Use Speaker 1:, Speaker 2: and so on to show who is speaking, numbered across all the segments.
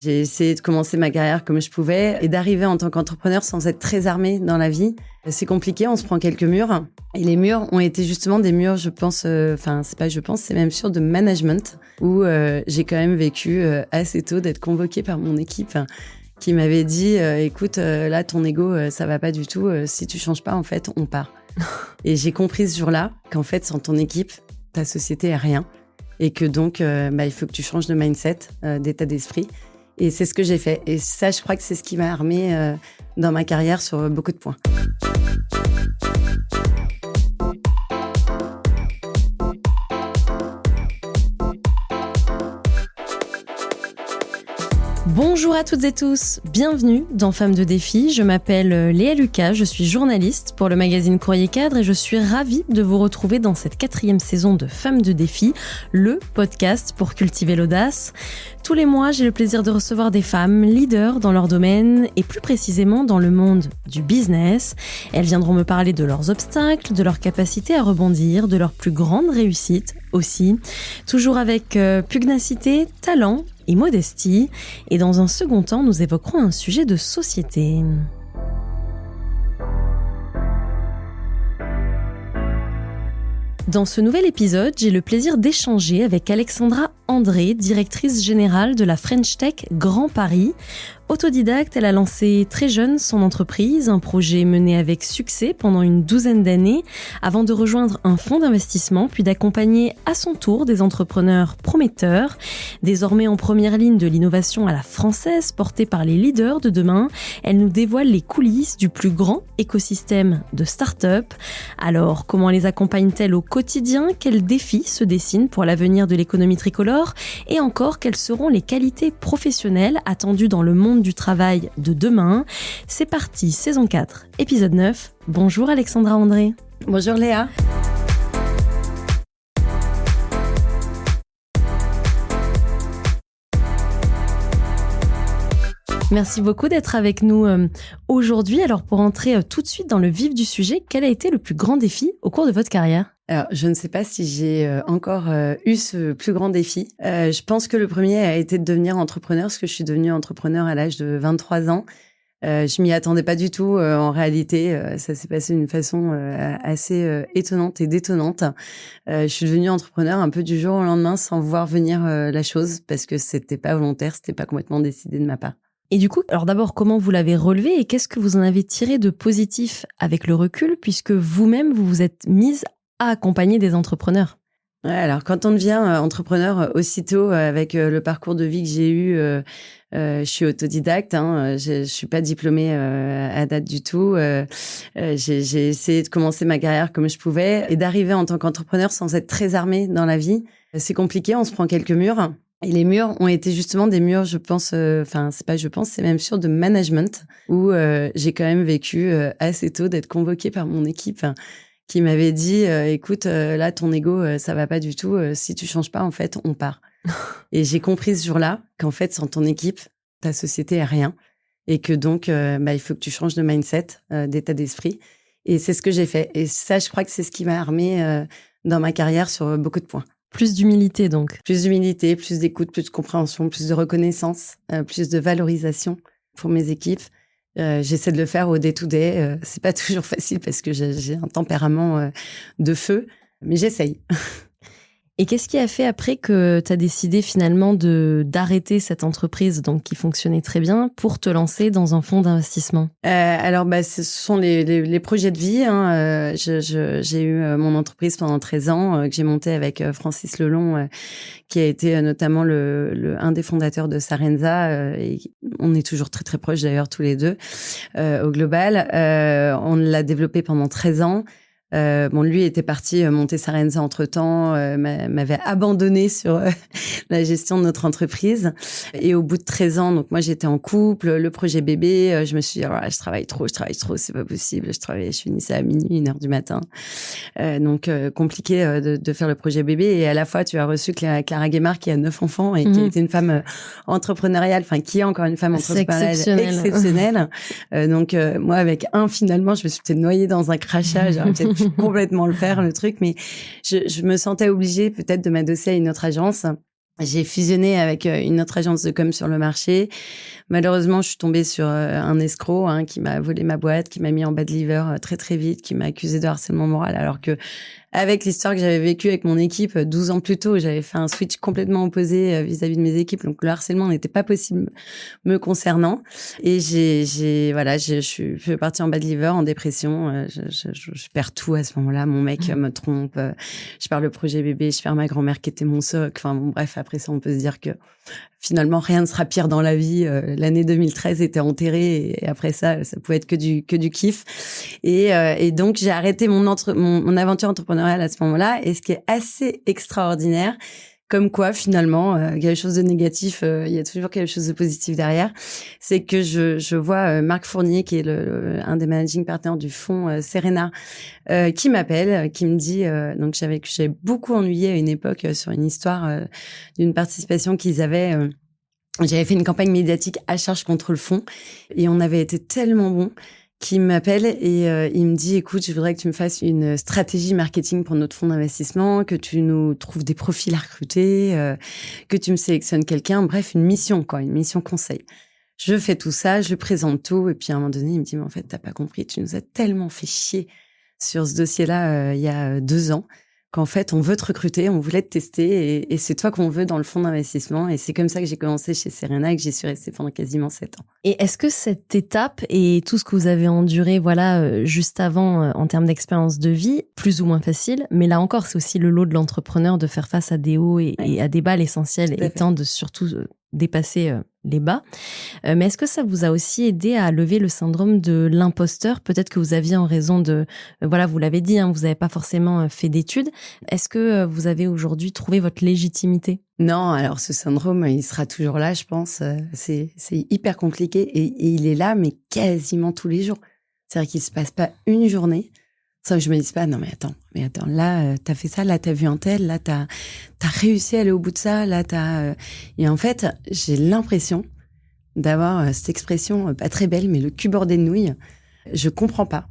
Speaker 1: J'ai essayé de commencer ma carrière comme je pouvais et d'arriver en tant qu'entrepreneur sans être très armée dans la vie. C'est compliqué, on se prend quelques murs. Et les murs ont été justement des murs, je pense, c'est même sûr, de management, où j'ai quand même vécu assez tôt d'être convoquée par mon équipe qui m'avait dit écoute, là, ton ego, ça va pas du tout. Si tu changes pas, en fait, on part. Et j'ai compris ce jour-là qu'en fait, sans ton équipe, ta société est rien. Et que donc, il faut que tu changes de mindset, d'état d'esprit. Et c'est ce que j'ai fait. Et ça, je crois que c'est ce qui m'a armée dans ma carrière sur beaucoup de points.
Speaker 2: Bonjour à toutes et tous, bienvenue dans Femmes de Défi. Je m'appelle Léa Lucas, je suis journaliste pour le magazine Courrier Cadre et je suis ravie de vous retrouver dans cette 4e saison de Femmes de Défi, le podcast pour cultiver l'audace. Tous les mois, j'ai le plaisir de recevoir des femmes leaders dans leur domaine et plus précisément dans le monde du business. Elles viendront me parler de leurs obstacles, de leur capacité à rebondir, de leurs plus grandes réussites aussi. Toujours avec pugnacité, talent et modestie. Et dans un second temps, nous évoquerons un sujet de société. Dans ce nouvel épisode, j'ai le plaisir d'échanger avec Alexandra André, directrice générale de la French Tech Grand Paris. Autodidacte, elle a lancé très jeune son entreprise, un projet mené avec succès pendant une 12aine d'années, avant de rejoindre un fonds d'investissement, puis d'accompagner à son tour des entrepreneurs prometteurs. Désormais en première ligne de l'innovation à la française, portée par les leaders de demain, elle nous dévoile les coulisses du plus grand écosystème de start-up. Alors, comment les accompagne-t-elle au quotidien? Quels défis se dessinent pour l'avenir de l'économie tricolore? Et encore, quelles seront les qualités professionnelles attendues dans le monde du travail de demain? C'est parti, saison 4, épisode 9. Bonjour Alexandra André.
Speaker 1: Bonjour Léa.
Speaker 2: Merci beaucoup d'être avec nous aujourd'hui. Alors pour entrer tout de suite dans le vif du sujet, quel a été le plus grand défi au cours de votre carrière ?
Speaker 1: Alors, je ne sais pas si j'ai encore eu ce plus grand défi. Je pense que le premier a été de devenir entrepreneur, parce que je suis devenue entrepreneur à l'âge de 23 ans. Je m'y attendais pas du tout. En réalité, ça s'est passé d'une façon assez étonnante et détonnante. Je suis devenue entrepreneur un peu du jour au lendemain, sans voir venir la chose, parce que c'était pas volontaire, c'était pas complètement décidé de ma part.
Speaker 2: Et du coup, alors d'abord, comment vous l'avez relevé et qu'est-ce que vous en avez tiré de positif avec le recul, puisque vous-même, vous vous êtes mise à accompagner des entrepreneurs?
Speaker 1: Ouais, alors quand on devient entrepreneur aussitôt avec le parcours de vie que j'ai eu, je suis autodidacte, je suis pas diplômée à date du tout. J'ai essayé de commencer ma carrière comme je pouvais et d'arriver en tant qu'entrepreneur sans être très armée dans la vie. C'est compliqué, on se prend quelques murs. Et les murs ont été justement des murs, je pense, c'est même sûr, de management, où j'ai quand même vécu assez tôt d'être convoquée par mon équipe qui m'avait dit écoute, là, ton ego, ça va pas du tout. Si tu changes pas, en fait, on part. Et j'ai compris ce jour-là qu'en fait, sans ton équipe, ta société est rien. Et que donc, il faut que tu changes de mindset, d'état d'esprit. Et c'est ce que j'ai fait. Et ça, je crois que c'est ce qui m'a armée dans ma carrière sur beaucoup de points.
Speaker 2: Plus d'humilité, donc.
Speaker 1: Plus d'humilité, plus d'écoute, plus de compréhension, plus de reconnaissance, plus de valorisation pour mes équipes. J'essaie de le faire au day-to-day. C'est pas toujours facile parce que j'ai un tempérament de feu, mais j'essaye.
Speaker 2: Et qu'est-ce qui a fait après que tu as décidé finalement d'arrêter cette entreprise donc qui fonctionnait très bien pour te lancer dans un fonds d'investissement?
Speaker 1: Alors, ce sont les projets de vie. J'ai eu mon entreprise pendant 13 ans que j'ai montée avec Francis Lelon, qui a été notamment un des fondateurs de Sarenza. Et on est toujours très, très proches d'ailleurs tous les deux au global. On l'a développé pendant 13 ans. Lui était parti monter Sarenza entre-temps, m'avait abandonné sur la gestion de notre entreprise. Et au bout de 13 ans, donc moi j'étais en couple, le projet bébé, je me suis dit, je travaille trop, c'est pas possible. Je finissais à minuit, 1h du matin. Donc compliqué de faire le projet bébé. Et à la fois, tu as reçu Clara Guémard qui a 9 enfants et qui était une femme entrepreneuriale, qui est encore une femme entrepreneuriale exceptionnelle. Donc moi avec finalement, je me suis peut-être noyée dans un crachat, j'aurais peut-être pu complètement le faire, le truc, mais je me sentais obligée peut-être de m'adosser à une autre agence. J'ai fusionné avec une autre agence de com sur le marché. Malheureusement, je suis tombée sur un escroc qui m'a volé ma boîte, qui m'a mis en bad liver très très vite, qui m'a accusé de harcèlement moral, alors que avec l'histoire que j'avais vécue avec mon équipe 12 ans plus tôt, j'avais fait un switch complètement opposé vis-à-vis de mes équipes. Donc le harcèlement n'était pas possible me concernant. Et je suis partie en bad liver, en dépression. Je perds tout à ce moment-là. Mon mec me trompe. Je perds le projet bébé. Je perds ma grand-mère qui était mon socle. Enfin bon, bref, après ça, on peut se dire que finalement, rien ne sera pire dans la vie. L'année 2013 était enterrée et après ça pouvait être que du kiff. Et donc, j'ai arrêté mon aventure entrepreneuriale à ce moment-là. Et ce qui est assez extraordinaire, comme quoi finalement, quelque chose de négatif, il y a toujours quelque chose de positif derrière, c'est que je vois Marc Fournier, qui est un des managing partners du fonds Serena, qui m'appelle, qui me dit, donc j'avais beaucoup ennuyé à une époque sur une histoire d'une participation qu'ils avaient. J'avais fait une campagne médiatique à charge contre le fonds et on avait été tellement bons qu'il m'appelle et il me dit, écoute, je voudrais que tu me fasses une stratégie marketing pour notre fonds d'investissement, que tu nous trouves des profils à recruter, que tu me sélectionnes quelqu'un, bref, une mission conseil. Je fais tout ça, je lui présente tout et puis à un moment donné, il me dit, mais en fait, t'as pas compris, tu nous as tellement fait chier sur ce dossier-là il y a 2 ans, qu'en fait, on veut te recruter, on voulait te tester et c'est toi qu'on veut dans le fonds d'investissement. Et c'est comme ça que j'ai commencé chez Serena et que j'y suis restée pendant quasiment 7 ans.
Speaker 2: Et est-ce que cette étape et tout ce que vous avez enduré juste avant en termes d'expérience de vie, plus ou moins facile, mais là encore, c'est aussi le lot de l'entrepreneur de faire face à des hauts et à des bas, l'essentiel étant de surtout dépasser les bas. Mais est-ce que ça vous a aussi aidé à lever le syndrome de l'imposteur? Peut-être que vous aviez en raison de... vous l'avez dit, vous n'avez pas forcément fait d'études. Est-ce que vous avez aujourd'hui trouvé votre légitimité?
Speaker 1: Non, alors ce syndrome, il sera toujours là, je pense. C'est hyper compliqué et il est là, mais quasiment tous les jours. C'est-à-dire qu'il ne se passe pas une journée sans que je me dise pas, non mais attends, là, t'as fait ça, là, t'as vu un tel, là, t'as réussi à aller au bout de ça, là, Et en fait, j'ai l'impression d'avoir cette expression pas très belle, mais le cul bordé de nouilles. Je comprends pas.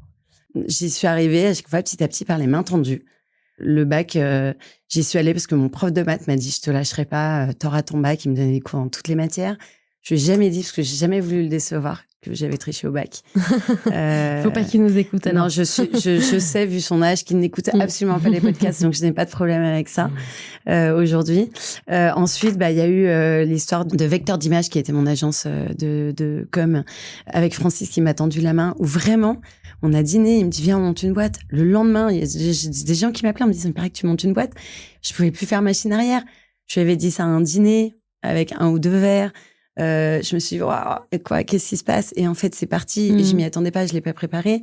Speaker 1: J'y suis arrivée à chaque fois petit à petit par les mains tendues. Le bac, j'y suis allée parce que mon prof de maths m'a dit, je te lâcherai pas, t'auras ton bac. Il me donnait des cours dans toutes les matières. Je lui ai jamais dit, parce que j'ai jamais voulu le décevoir, que j'avais triché au bac.
Speaker 2: Faut pas qu'il nous écoute. Alors.
Speaker 1: Non, je sais, vu son âge, qu'il n'écoute absolument pas les podcasts, donc je n'ai pas de problème avec ça aujourd'hui. Ensuite, il y a eu l'histoire de Vecteur d'Images, qui était mon agence de com, avec Francis qui m'a tendu la main, où vraiment, on a dîné, il me dit, viens, on monte une boîte. Le lendemain, il y a des gens qui m'appelaient en me disant, il paraît que tu montes une boîte. Je pouvais plus faire machine arrière. Je lui avais dit ça à un dîner, avec 1 ou 2 verres. Je me suis dit, waouh, quoi, qu'est-ce qui se passe? Et en fait, c'est parti. Et je m'y attendais pas, je l'ai pas préparé.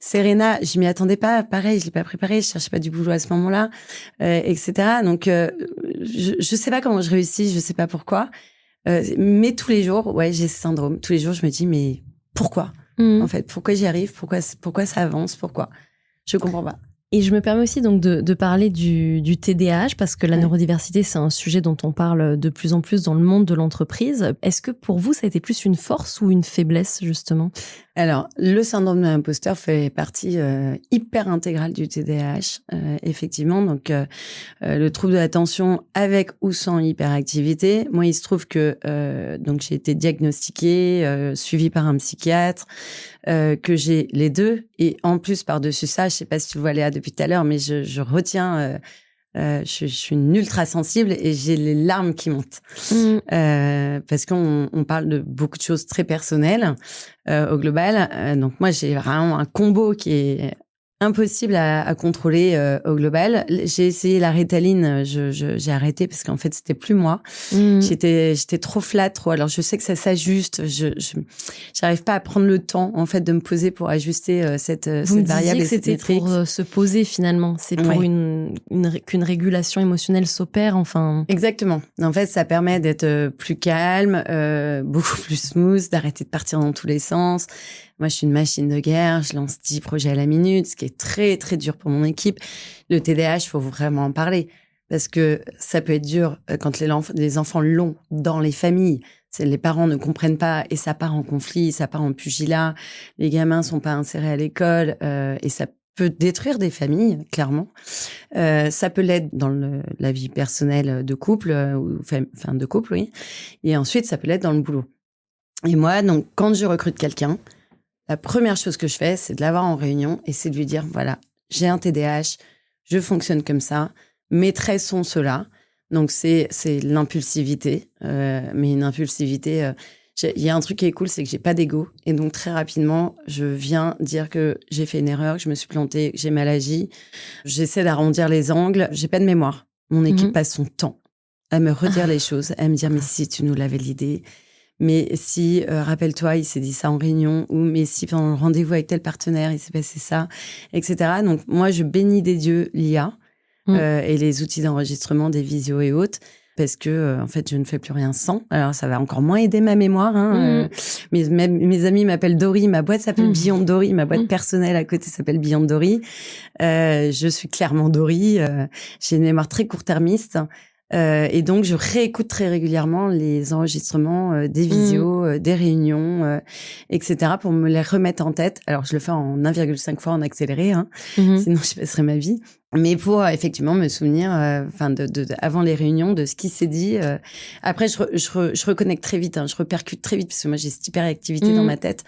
Speaker 1: Serena, je m'y attendais pas. Pareil, je l'ai pas préparé. Je cherchais pas du boulot à ce moment-là, etc. Donc, je sais pas comment je réussis, je sais pas pourquoi. Mais tous les jours, ouais, j'ai ce syndrome. Tous les jours, je me dis, mais pourquoi? En fait, pourquoi j'y arrive? Pourquoi ça avance? Pourquoi? Je comprends pas.
Speaker 2: Et je me permets aussi donc de parler du TDAH parce que la neurodiversité, c'est un sujet dont on parle de plus en plus dans le monde de l'entreprise. Est-ce que pour vous, ça a été plus une force ou une faiblesse, justement?
Speaker 1: Alors, le syndrome de l'imposteur fait partie hyper intégrale du TDAH, effectivement. Donc, le trouble de l'attention avec ou sans hyperactivité. Moi, il se trouve que donc j'ai été diagnostiquée, suivie par un psychiatre, que j'ai les deux. Et en plus, par-dessus ça, je sais pas si tu le vois, Léa, depuis tout à l'heure, mais je retiens... je suis une ultra sensible et j'ai les larmes qui montent parce qu'on parle de beaucoup de choses très personnelles au global. Donc moi, j'ai vraiment un combo qui est impossible à contrôler au global. J'ai essayé la Ritaline, j'ai arrêté parce qu'en fait c'était plus moi. J'étais trop flat, trop. Alors je sais que ça s'ajuste. J'arrive pas à prendre le temps en fait de me poser pour ajuster cette variable.
Speaker 2: Que c'était pour se poser finalement. C'est pour qu'une régulation émotionnelle s'opère. Enfin.
Speaker 1: Exactement. En fait, ça permet d'être plus calme, beaucoup plus smooth, d'arrêter de partir dans tous les sens. Moi, je suis une machine de guerre, je lance 10 projets à la minute, ce qui est très, très dur pour mon équipe. Le TDAH, il faut vraiment en parler parce que ça peut être dur quand les enfants l'ont dans les familles. Les parents ne comprennent pas et ça part en conflit, ça part en pugilat. Les gamins sont pas insérés à l'école et ça peut détruire des familles, clairement. Ça peut l'être dans la vie personnelle de couple, enfin de couple, oui. Et ensuite, ça peut l'être dans le boulot. Et moi, donc, quand je recrute quelqu'un, la première chose que je fais, c'est de l'avoir en réunion et c'est de lui dire, voilà, j'ai un TDAH, je fonctionne comme ça, mes traits sont ceux-là. Donc, c'est l'impulsivité, mais une impulsivité... il y a un truc qui est cool, c'est que j'ai pas d'ego. Et donc, très rapidement, je viens dire que j'ai fait une erreur, que je me suis plantée, que j'ai mal agi. J'essaie d'arrondir les angles. J'ai pas de mémoire. Mon équipe passe son temps à me redire les choses, à me dire, mais si, tu nous l'avais l'idée. Mais si, rappelle-toi, il s'est dit ça en réunion. Ou, mais si, pendant le rendez-vous avec tel partenaire, il s'est passé ça, etc. Donc, moi, je bénis des dieux l'IA et les outils d'enregistrement, des visios et autres. Parce que, en fait, je ne fais plus rien sans. Alors, ça va encore moins aider ma mémoire. Mes amis m'appellent Dory. Ma boîte s'appelle Beyond Dory. Ma boîte personnelle à côté s'appelle Beyond Dory. Je suis clairement Dory. J'ai une mémoire très court-termiste. Et donc, je réécoute très régulièrement les enregistrements des visios, des réunions, etc. pour me les remettre en tête. Alors, je le fais en 1,5 fois en accéléré, sinon je passerai ma vie. Mais pour effectivement me souvenir, avant les réunions, de ce qui s'est dit. Après, je reconnecte très vite, je repercute très vite parce que moi j'ai cette hyperactivité dans ma tête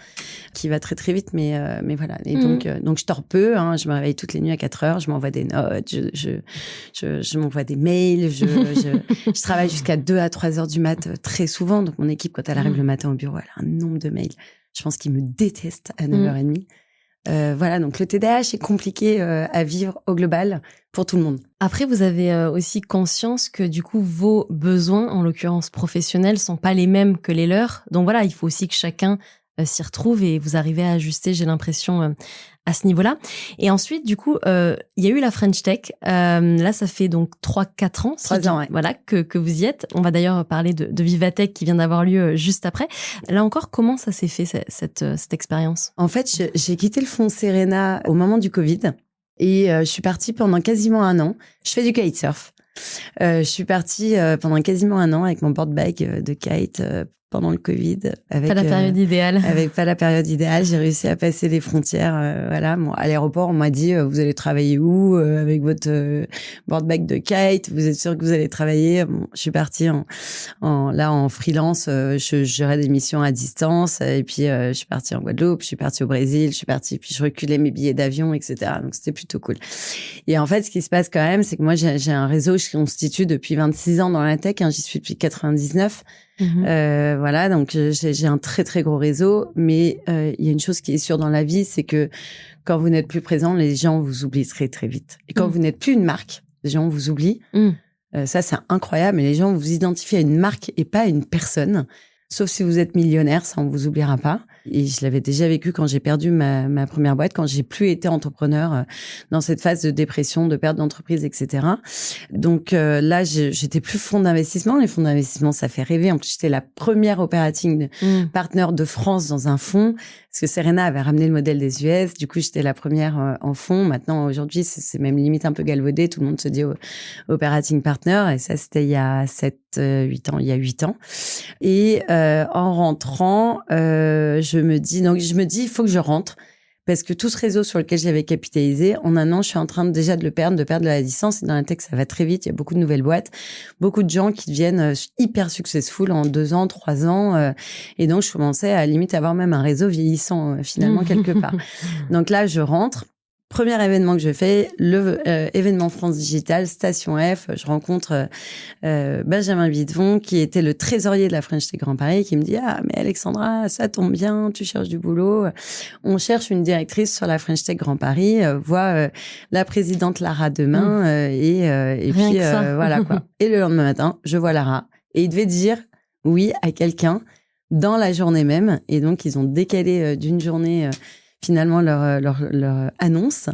Speaker 1: qui va très très vite. Mais voilà. Et donc je dors peu. Je me réveille toutes les nuits à 4 heures. Je m'envoie des notes. Je m'envoie des mails. Je travaille jusqu'à 2 à 3 heures du mat très souvent. Donc mon équipe, quand elle arrive le matin au bureau, elle a un nombre de mails. Je pense qu'ils me détestent à 9h30. Voilà, donc le TDAH est compliqué à vivre au global pour tout le monde.
Speaker 2: Après, vous avez aussi conscience que du coup, vos besoins, en l'occurrence professionnels, sont pas les mêmes que les leurs. Donc voilà, il faut aussi que chacun s'y retrouve et vous arrivez à ajuster, j'ai l'impression, à ce niveau-là. Et ensuite, du coup, il y a eu la French Tech. Là, ça fait donc 3-4 ans.
Speaker 1: 3 ans, ouais.
Speaker 2: Voilà, que vous y êtes. On va d'ailleurs parler de Vivatech qui vient d'avoir lieu juste après. Là encore, comment ça s'est fait, cette expérience?
Speaker 1: En fait, j'ai quitté le fonds Serena au moment du Covid et je suis partie pendant quasiment 1 an. Je fais du kitesurf. Je suis partie pendant quasiment 1 an avec mon board bag de kite pendant le Covid. Avec,
Speaker 2: pas la période idéale.
Speaker 1: Avec pas la période idéale. J'ai réussi à passer les frontières. Voilà. Bon, à l'aéroport, on m'a dit, vous allez travailler où avec votre board bag de kite? Vous êtes sûr que vous allez travailler? Bon, je suis partie en freelance. Je gérais des missions à distance. Et puis, je suis partie en Guadeloupe. Je suis partie au Brésil. Puis je reculais mes billets d'avion, etc. Donc, c'était plutôt cool. Et en fait, ce qui se passe quand même, c'est que moi, j'ai un réseau que je constitue depuis 26 ans dans la tech. J'y suis depuis 99. Voilà, donc j'ai un très très gros réseau, mais il y a une chose qui est sûre dans la vie, c'est que quand vous n'êtes plus présent, les gens vous oublient très très vite. Et quand vous n'êtes plus une marque, les gens vous oublient. Ça, c'est incroyable, mais les gens vous identifient à une marque et pas à une personne. Sauf si vous êtes millionnaire, ça on vous oubliera pas. Et je l'avais déjà vécu quand j'ai perdu ma première boîte, quand j'ai plus été entrepreneur dans cette phase de dépression, de perte d'entreprise, etc. Donc là, j'étais plus fonds d'investissement. Les fonds d'investissement, ça fait rêver. En plus, j'étais la première operating partner de France dans un fonds, parce que Serena avait ramené le modèle des US. Du coup, j'étais la première en fonds. Maintenant, aujourd'hui, c'est même limite un peu galvaudé. Tout le monde se dit operating partner. Et ça, c'était il y a 8 ans. Il y a 8 ans. Et en rentrant, je me dis, il faut que je rentre. Parce que tout ce réseau sur lequel j'avais capitalisé, en 1 an, je suis en train déjà de perdre de la distance. Et dans la tech, ça va très vite. Il y a beaucoup de nouvelles boîtes, beaucoup de gens qui deviennent hyper successful en 2 ans, 3 ans. Et donc, je commençais à limite avoir même un réseau vieillissant, finalement, quelque part. Donc là, je rentre. Premier événement que je fais, événement France Digital, Station F. Je rencontre Benjamin Videvon, qui était le trésorier de la French Tech Grand Paris, qui me dit « Ah, mais Alexandra, ça tombe bien, tu cherches du boulot. On cherche une directrice sur la French Tech Grand Paris. Vois la présidente Lara demain. Et puis, voilà quoi. » Et le lendemain matin, je vois Lara. Et il devait dire oui à quelqu'un dans la journée même. Et donc, ils ont décalé d'une journée... finalement leur annonce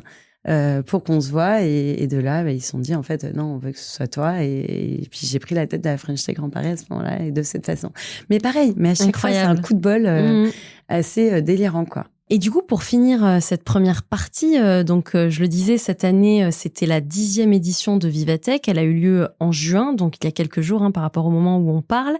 Speaker 1: pour qu'on se voit et de là ils se sont dit en fait non, on veut que ce soit toi et puis j'ai pris la tête de la French Tech Grand Paris à ce moment-là et de cette façon. Mais pareil, mais à chaque fois c'est un coup de bol assez délirant quoi.
Speaker 2: Et du coup, pour finir cette première partie, je le disais, cette année, c'était la 10e édition de Vivatech. Elle a eu lieu en juin, donc il y a quelques jours par rapport au moment où on parle.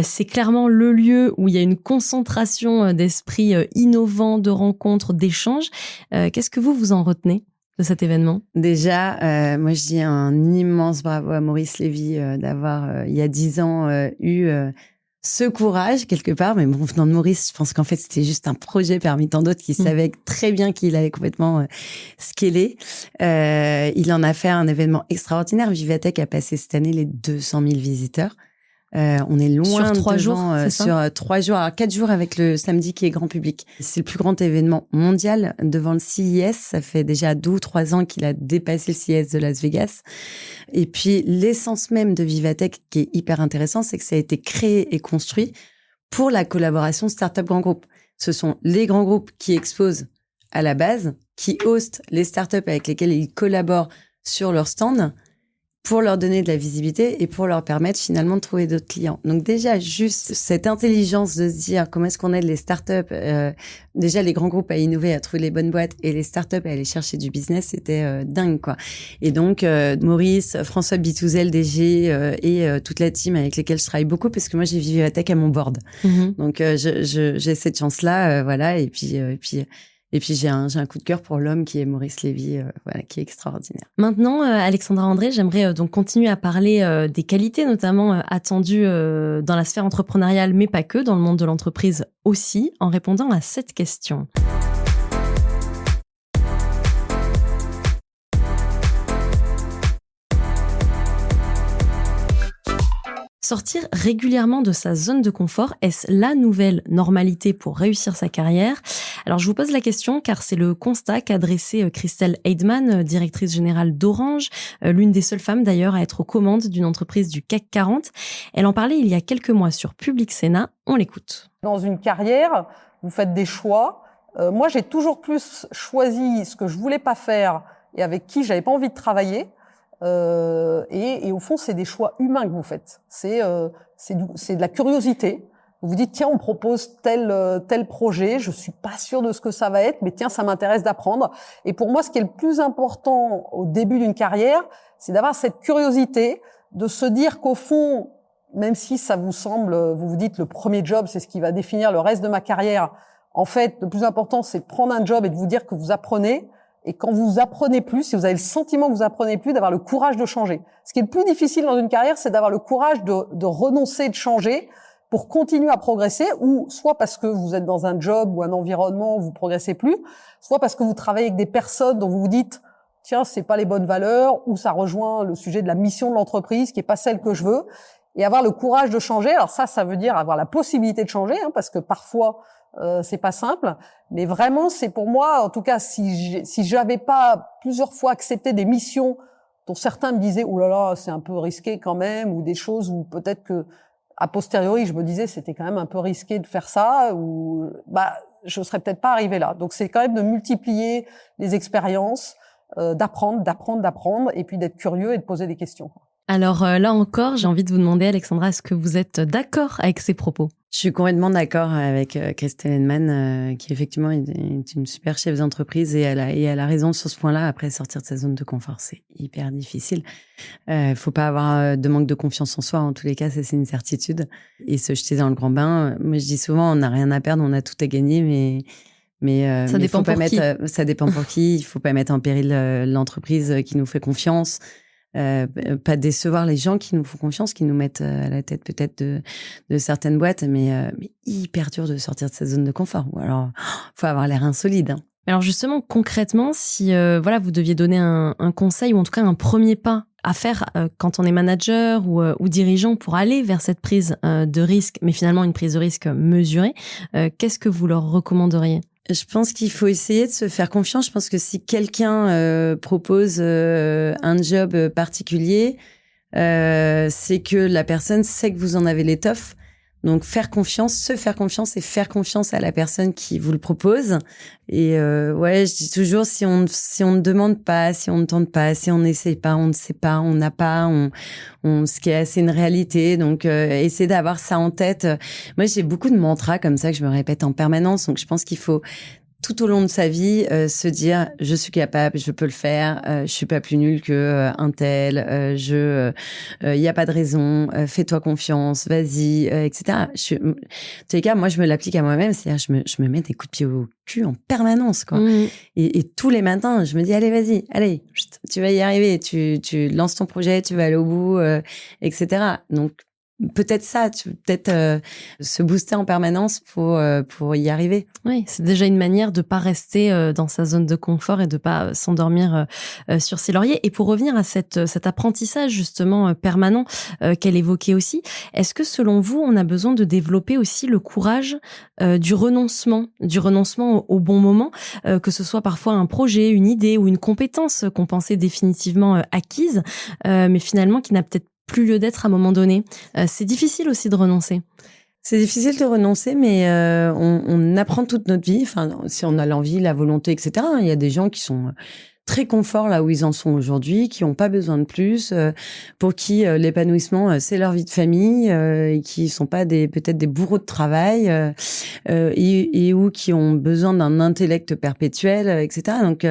Speaker 2: C'est clairement le lieu où il y a une concentration d'esprits innovants, de rencontres, d'échanges. Qu'est-ce que vous en retenez de cet événement?
Speaker 1: Déjà, moi je dis un immense bravo à Maurice Lévy d'avoir, il y a 10 ans, eu ce courage quelque part. Mais bon, venant de Maurice, je pense qu'en fait c'était juste un projet parmi tant d'autres qui savait très bien qu'il allait complètement scaler. Il en a fait un événement extraordinaire. Vivatech a passé cette année les 200 000 visiteurs. On est loin
Speaker 2: sur 3 jours,
Speaker 1: c'est ça sur 3 jours, alors 4 jours avec le samedi qui est grand public. C'est le plus grand événement mondial devant le CES. Ça fait déjà 2 ou 3 ans qu'il a dépassé le CES de Las Vegas. Et puis, l'essence même de Vivatech qui est hyper intéressant, c'est que ça a été créé et construit pour la collaboration start-up grand groupe. Ce sont les grands groupes qui exposent à la base, qui hostent les start-up avec lesquels ils collaborent sur leur stand, pour leur donner de la visibilité et pour leur permettre finalement de trouver d'autres clients. Donc déjà, juste cette intelligence de se dire comment est-ce qu'on aide les startups, déjà les grands groupes à innover, à trouver les bonnes boîtes et les startups à aller chercher du business, c'était dingue quoi. Et donc Maurice, François Bitouzel, DG et toute la team avec lesquels je travaille beaucoup parce que moi j'ai Vivatech à mon board. Donc j'ai cette chance-là, voilà. Et puis j'ai un coup de cœur pour l'homme qui est Maurice Lévy, voilà, qui est extraordinaire.
Speaker 2: Maintenant, Alexandra André, j'aimerais donc continuer à parler des qualités notamment attendues dans la sphère entrepreneuriale, mais pas que, dans le monde de l'entreprise aussi, en répondant à cette question. Sortir régulièrement de sa zone de confort, est-ce la nouvelle normalité pour réussir sa carrière? Alors, je vous pose la question car c'est le constat qu'a dressé Christelle Heidman, directrice générale d'Orange, l'une des seules femmes d'ailleurs à être aux commandes d'une entreprise du CAC 40. Elle en parlait il y a quelques mois sur Public Sénat. On l'écoute.
Speaker 3: Dans une carrière, vous faites des choix. Moi, j'ai toujours plus choisi ce que je voulais pas faire et avec qui j'avais pas envie de travailler. Et au fond, c'est des choix humains que vous faites. C'est de la curiosité. Vous vous dites, tiens, on propose tel projet, je suis pas sûr de ce que ça va être, mais tiens, ça m'intéresse d'apprendre. Et pour moi, ce qui est le plus important au début d'une carrière, c'est d'avoir cette curiosité, de se dire qu'au fond, même si ça vous semble, vous vous dites, le premier job, c'est ce qui va définir le reste de ma carrière. En fait, le plus important, c'est de prendre un job et de vous dire que vous apprenez. Et quand vous apprenez plus, si vous avez le sentiment que vous apprenez plus, d'avoir le courage de changer. Ce qui est le plus difficile dans une carrière, c'est d'avoir le courage de renoncer, de changer pour continuer à progresser, ou soit parce que vous êtes dans un job ou un environnement où vous progressez plus, soit parce que vous travaillez avec des personnes dont vous vous dites, tiens, c'est pas les bonnes valeurs, ou ça rejoint le sujet de la mission de l'entreprise qui est pas celle que je veux. Et avoir le courage de changer. Alors ça veut dire avoir la possibilité de changer, parce que parfois, c'est pas simple, mais vraiment c'est pour moi, en tout cas, si j'avais pas plusieurs fois accepté des missions dont certains me disaient oh là là c'est un peu risqué quand même, ou des choses où peut-être que a posteriori je me disais c'était quand même un peu risqué de faire ça, ou je serais peut-être pas arrivé là. Donc c'est quand même de multiplier les expériences, d'apprendre, et puis d'être curieux et de poser des questions.
Speaker 2: Alors là encore, j'ai envie de vous demander, Alexandra, est-ce que vous êtes d'accord avec ces propos?
Speaker 1: Je suis complètement d'accord avec Christelle Heidman, qui effectivement est une super chef d'entreprise et elle a raison sur ce point-là. Après, sortir de sa zone de confort, c'est hyper difficile. Faut pas avoir de manque de confiance en soi. En tous les cas, ça, c'est une certitude. Et se jeter dans le grand bain. Moi, je dis souvent, on n'a rien à perdre, on a tout à gagner, mais
Speaker 2: ça dépend pour qui.
Speaker 1: Ça dépend pour qui. Il faut pas mettre en péril l'entreprise qui nous fait confiance. Pas décevoir les gens qui nous font confiance, qui nous mettent à la tête peut-être de certaines boîtes, mais hyper dur de sortir de sa zone de confort. Ou alors, faut avoir l'air insolide.
Speaker 2: Alors justement, concrètement, si vous deviez donner un conseil ou en tout cas un premier pas à faire quand on est manager ou dirigeant pour aller vers cette prise de risque, mais finalement une prise de risque mesurée, qu'est-ce que vous leur recommanderiez ?
Speaker 1: Je pense qu'il faut essayer de se faire confiance. Je pense que si quelqu'un propose un job particulier, c'est que la personne sait que vous en avez l'étoffe. Donc se faire confiance et faire confiance à la personne qui vous le propose. Et je dis toujours, si on ne demande pas, si on ne tente pas, si on n'essaye pas, on ne sait pas, on n'a pas, ce qui est assez une réalité. Donc essayer d'avoir ça en tête. Moi, j'ai beaucoup de mantras comme ça que je me répète en permanence. Donc je pense qu'il faut tout au long de sa vie, se dire je suis capable, je peux le faire, je suis pas plus nul que un tel, y a pas de raison, fais-toi confiance, vas-y, etc. En tous les cas, moi je me l'applique à moi-même, c'est-à-dire je me mets des coups de pied au cul en permanence, quoi. Et tous les matins, je me dis allez, vas-y, allez, tu vas y arriver, tu lances ton projet, tu vas aller au bout, etc. Donc peut-être ça, peut-être se booster en permanence pour y arriver.
Speaker 2: Oui, c'est déjà une manière de pas rester dans sa zone de confort et de pas s'endormir sur ses lauriers. Et pour revenir à cet apprentissage justement permanent qu'elle évoquait aussi, est-ce que selon vous, on a besoin de développer aussi le courage du renoncement au bon moment, que ce soit parfois un projet, une idée ou une compétence qu'on pensait définitivement acquise, mais finalement qui n'a peut-être plus lieu d'être à un moment donné. C'est difficile aussi de renoncer.
Speaker 1: C'est difficile de renoncer, mais on apprend toute notre vie. Enfin, si on a l'envie, la volonté, etc. Il y a des gens qui sont très confort là où ils en sont aujourd'hui, qui n'ont pas besoin de plus, pour qui l'épanouissement c'est leur vie de famille, et qui sont pas peut-être des bourreaux de travail, et ou qui ont besoin d'un intellect perpétuel, etc. Donc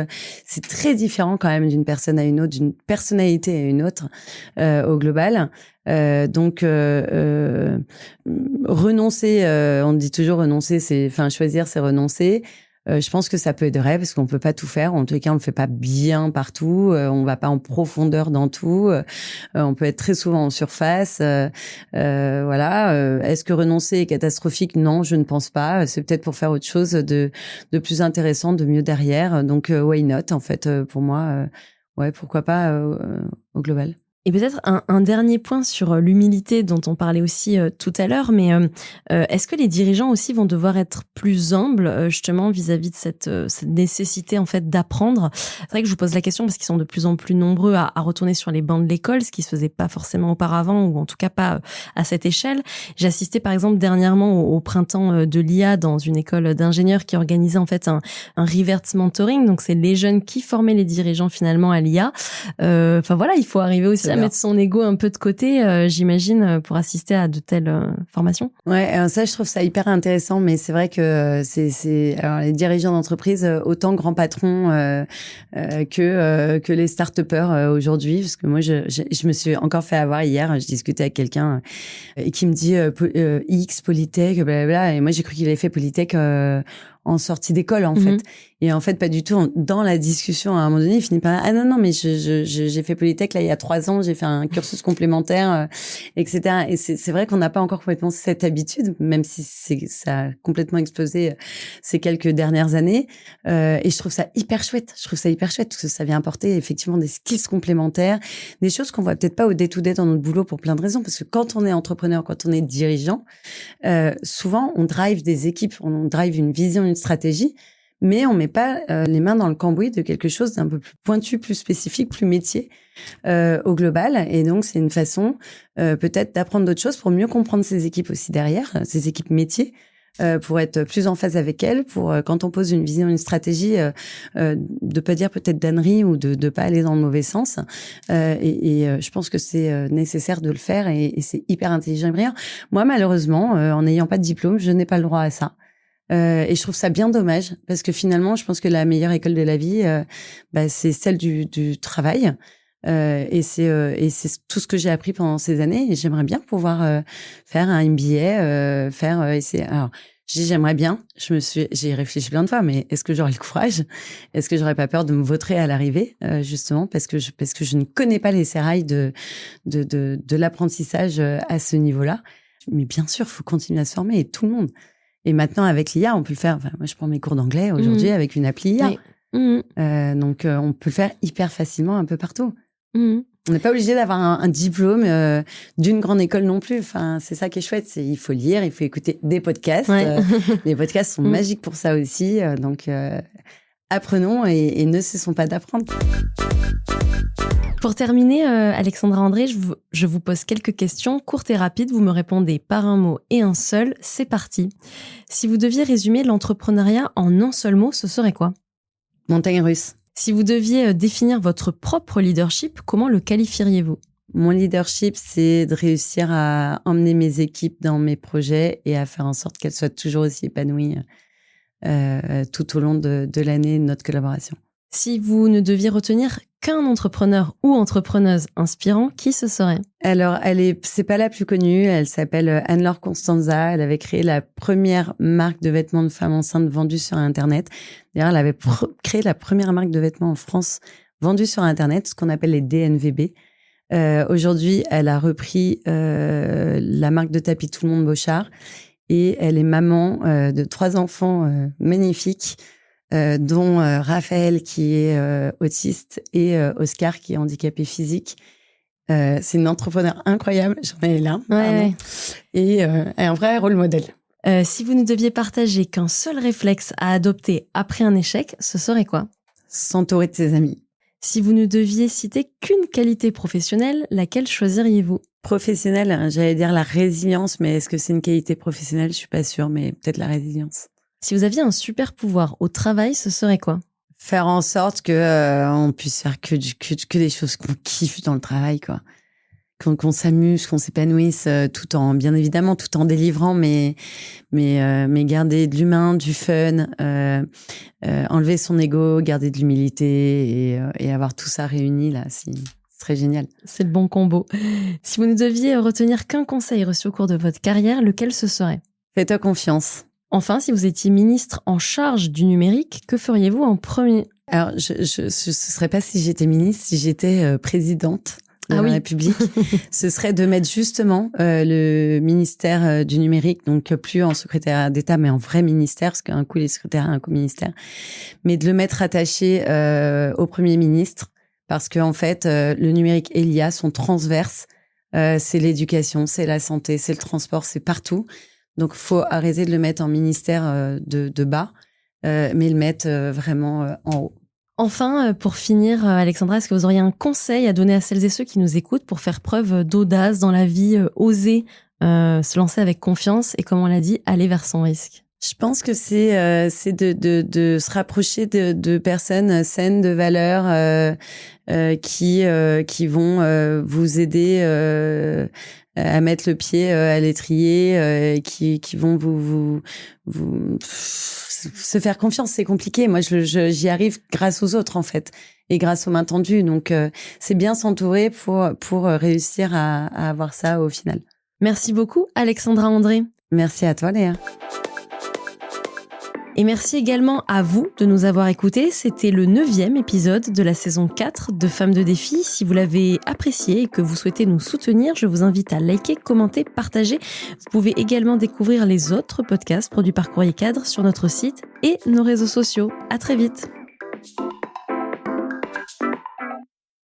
Speaker 1: c'est très différent quand même d'une personne à une autre, d'une personnalité à une autre au global. Donc renoncer, on dit toujours renoncer, choisir, c'est renoncer. Je pense que ça peut être vrai parce qu'on peut pas tout faire. En tout cas, on le fait pas bien partout. On va pas en profondeur dans tout. On peut être très souvent en surface. Voilà. Est-ce que renoncer est catastrophique? Non, je ne pense pas. C'est peut-être pour faire autre chose de plus intéressant, de mieux derrière. Donc, why not? En fait, pour moi, ouais, pourquoi pas au global.
Speaker 2: Et peut-être un dernier point sur l'humilité dont on parlait aussi tout à l'heure, mais est-ce que les dirigeants aussi vont devoir être plus humbles justement vis-à-vis de cette nécessité en fait d'apprendre? C'est vrai que je vous pose la question parce qu'ils sont de plus en plus nombreux à retourner sur les bancs de l'école, ce qui se faisait pas forcément auparavant ou en tout cas pas à cette échelle. J'ai assisté par exemple dernièrement au printemps de l'IA dans une école d'ingénieurs qui organisait en fait un reverse mentoring, donc c'est les jeunes qui formaient les dirigeants finalement à l'IA. Enfin voilà, il faut arriver aussi à mettre son ego un peu de côté, j'imagine, pour assister à de telles formations.
Speaker 1: Ouais, ça, je trouve ça hyper intéressant, mais c'est vrai que alors les dirigeants d'entreprise, autant grands patrons que les start-upers aujourd'hui, parce que moi, je me suis encore fait avoir hier. Je discutais avec quelqu'un et qui me dit X Polytech, blablabla, et moi j'ai cru qu'il avait fait Polytech en sortie d'école en fait. Et en fait pas du tout. Dans la discussion à un moment donné, il finit par non mais j'ai fait Polytech là il y a 3 ans, j'ai fait un cursus complémentaire, etc. Et c'est vrai qu'on n'a pas encore complètement cette habitude, même si ça a complètement explosé ces quelques dernières années. Et je trouve ça hyper chouette. Parce que ça vient apporter effectivement des skills complémentaires, des choses qu'on voit peut-être pas au day-to-day dans notre boulot pour plein de raisons. Parce que quand on est entrepreneur, quand on est dirigeant, souvent on drive des équipes, on drive une vision, une stratégie, mais on met pas les mains dans le cambouis de quelque chose d'un peu plus pointu, plus spécifique, plus métier au global. Et donc c'est une façon peut-être d'apprendre d'autres choses pour mieux comprendre ces équipes aussi derrière, ces équipes métiers, pour être plus en phase avec elles, pour quand on pose une vision, une stratégie, de pas dire peut-être d'ânerie ou de pas aller dans le mauvais sens. Et je pense que c'est nécessaire de le faire et c'est hyper intelligent et brillant. Moi, malheureusement, en n'ayant pas de diplôme, je n'ai pas le droit à ça. Et je trouve ça bien dommage parce que finalement, je pense que la meilleure école de la vie, c'est celle du travail. Et c'est tout ce que j'ai appris pendant ces années. Et j'aimerais bien pouvoir faire un MBA, essayer. Alors, j'aimerais bien. J'ai réfléchi plein de fois, mais est-ce que j'aurais le courage? Est-ce que j'aurais pas peur de me vautrer à l'arrivée, justement, parce que je ne connais pas les sérails de l'apprentissage à ce niveau-là. Mais bien sûr, faut continuer à se former, et tout le monde. Et maintenant, avec l'IA, on peut le faire. Enfin, moi, je prends mes cours d'anglais aujourd'hui avec une appli IA. Oui. Donc, on peut le faire hyper facilement un peu partout. On n'est pas obligé d'avoir un diplôme d'une grande école non plus. Enfin, c'est ça qui est chouette. Il faut lire, il faut écouter des podcasts. Ouais. Les podcasts sont magiques pour ça aussi. Donc, apprenons et ne cessons pas d'apprendre.
Speaker 2: Pour terminer, Alexandra André, je vous pose quelques questions courtes et rapides. Vous me répondez par un mot et un seul. C'est parti. Si vous deviez résumer l'entrepreneuriat en un seul mot, ce serait quoi?
Speaker 1: Montagne russe.
Speaker 2: Si vous deviez définir votre propre leadership, comment le qualifieriez-vous?
Speaker 1: Mon leadership, c'est de réussir à emmener mes équipes dans mes projets et à faire en sorte qu'elles soient toujours aussi épanouies tout au long de l'année de notre collaboration.
Speaker 2: Si vous ne deviez retenir qu'un entrepreneur ou entrepreneuse inspirant, qui ce serait?
Speaker 1: Alors, c'est pas la plus connue. Elle s'appelle Anne-Laure Constanza. Elle avait créé la première marque de vêtements de femmes enceintes vendue sur Internet. D'ailleurs, elle avait créé la première marque de vêtements en France vendue sur Internet, ce qu'on appelle les DNVB. Aujourd'hui, elle a repris la marque de tapis Tout le monde Beauchard et elle est maman de 3 enfants magnifiques, dont Raphaël qui est autiste et Oscar qui est handicapé physique. C'est une entrepreneure incroyable, j'en ai là,
Speaker 2: Ouais.
Speaker 1: et un vrai rôle modèle.
Speaker 2: Si vous ne deviez partager qu'un seul réflexe à adopter après un échec, ce serait quoi?
Speaker 1: S'entourer de ses amis.
Speaker 2: Si vous ne deviez citer qu'une qualité professionnelle, laquelle choisiriez-vous?
Speaker 1: Professionnelle, hein, j'allais dire la résilience, mais est-ce que c'est une qualité professionnelle? Je suis pas sûre, mais peut-être la résilience.
Speaker 2: Si vous aviez un super pouvoir au travail, ce serait quoi?
Speaker 1: Faire en sorte que on puisse faire que des choses qu'on kiffe dans le travail, quoi. Qu'on s'amuse, qu'on s'épanouisse, tout en, bien évidemment, tout en délivrant, mais garder de l'humain, du fun, enlever son ego, garder de l'humilité et avoir tout ça réuni là, ce serait génial.
Speaker 2: C'est le bon combo. Si vous ne deviez retenir qu'un conseil reçu au cours de votre carrière, lequel ce serait?
Speaker 1: Fais-toi confiance.
Speaker 2: Enfin, si vous étiez ministre en charge du numérique, que feriez-vous en premier?
Speaker 1: Alors, ce serait pas si j'étais ministre, si j'étais présidente de la République. Ce serait de mettre justement le ministère du numérique, donc plus en secrétaire d'État, mais en vrai ministère, parce qu'un coup il est secrétaire, un coup ministère, mais de le mettre attaché au Premier ministre, parce que en fait, le numérique et l'IA sont transverses. C'est l'éducation, c'est la santé, c'est le transport, c'est partout. Donc, faut arrêter de le mettre en ministère de bas, mais le mettre vraiment en haut.
Speaker 2: Enfin, pour finir, Alexandra, est-ce que vous auriez un conseil à donner à celles et ceux qui nous écoutent pour faire preuve d'audace dans la vie, oser se lancer avec confiance et, comme on l'a dit, aller vers son risque?
Speaker 1: Je pense que c'est de se rapprocher de personnes saines, de valeurs, qui vont vous aider à mettre le pied à l'étrier, qui vont vous se faire confiance. C'est compliqué. Moi, j'y arrive grâce aux autres, en fait, et grâce aux mains tendues. Donc, c'est bien s'entourer pour réussir à avoir ça au final.
Speaker 2: Merci beaucoup, Alexandra André.
Speaker 1: Merci à toi, Léa.
Speaker 2: Et merci également à vous de nous avoir écoutés. C'était le 9e épisode de la saison 4 de Femmes de Défi. Si vous l'avez apprécié et que vous souhaitez nous soutenir, je vous invite à liker, commenter, partager. Vous pouvez également découvrir les autres podcasts produits par Courrier Cadre sur notre site et nos réseaux sociaux. À très vite.